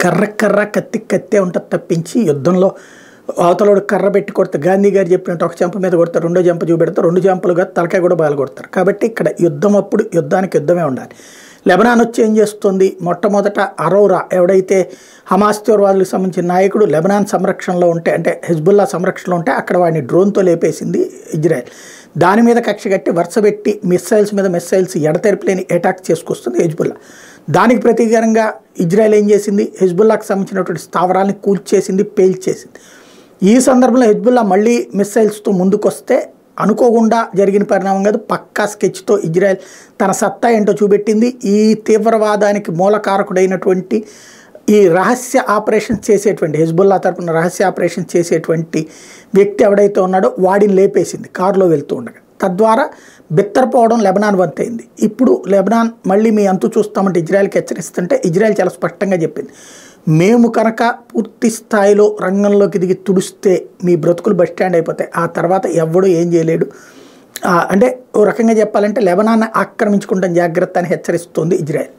కర్ర కర్ర కత్తి కత్తే ఉంటుంది తప్పించి యుద్ధంలో అవతలోడు కర్ర పెట్టి కొడితే గాంధీ గారు చెప్పినట్టు ఒక చెంప మీద కొడతారు, రెండో చెంప చూపెడతారు, రెండు చెంపలుగా తలకాయ కూడా బాగా కొడతారు. కాబట్టి ఇక్కడ యుద్ధం అప్పుడు యుద్ధానికి యుద్ధమే ఉండాలి. లెబనాన్ వచ్చి ఏం చేస్తుంది, మొట్టమొదట అరోరా ఎవడైతే హమాస్ తీవ్రవాదులకు సంబంధించిన నాయకుడు లెబనాన్ సంరక్షణలో ఉంటే, అంటే హిజ్బుల్లా సంరక్షణలో ఉంటే అక్కడ వాడిని డ్రోన్తో లేపేసింది ఇజ్రాయెల్. దాని మీద కక్ష కట్టి వరుసపెట్టి మిస్సైల్స్ మీద మిస్సైల్స్ ఎడతెరిపిలేని అటాక్ చేసుకొస్తుంది హిజ్బుల్లా. దానికి ప్రతీకారంగా ఇజ్రాయెల్ ఏం చేసింది, హిజ్బుల్లాకు సంబంధించినటువంటి స్థావరాలని కూల్చేసింది, పేల్చేసింది. ఈ సందర్భంలో హిజ్బుల్లా మళ్ళీ మిస్సైల్స్తో ముందుకొస్తే అనుకోకుండా జరిగిన పరిణామం కాదు, పక్కా స్కెచ్తో ఇజ్రాయెల్ తన సత్తా ఏంటో చూపెట్టింది. ఈ తీవ్రవాదానికి మూలకారకుడైనటువంటి ఈ రహస్య ఆపరేషన్స్ చేసేటువంటి హిజ్బుల్లా తరపున రహస్య ఆపరేషన్స్ చేసేటువంటి వ్యక్తి ఎవడైతే ఉన్నాడో వాడిని లేపేసింది కారులో వెళ్తూ ఉండగా. తద్వారా బిత్తరపోవడం లెబనాన్ వంతైంది. ఇప్పుడు లెబనాన్ మళ్ళీ మీ అంతు చూస్తామంటే ఇజ్రాయెల్కి హెచ్చరిస్తుంటే ఇజ్రాయెల్ చాలా స్పష్టంగా చెప్పింది, మేము కనుక పూర్తి స్థాయిలో రంగంలోకి దిగి తుడిస్తే మీ బ్రతుకులు బస్టాండ్ అయిపోతాయి, ఆ తర్వాత ఎవడు ఏం చేయలేడు. అంటే ఓ రకంగా చెప్పాలంటే లెబనాన్ని ఆక్రమించుకుంటాం జాగ్రత్త అని హెచ్చరిస్తోంది ఇజ్రాయెల్.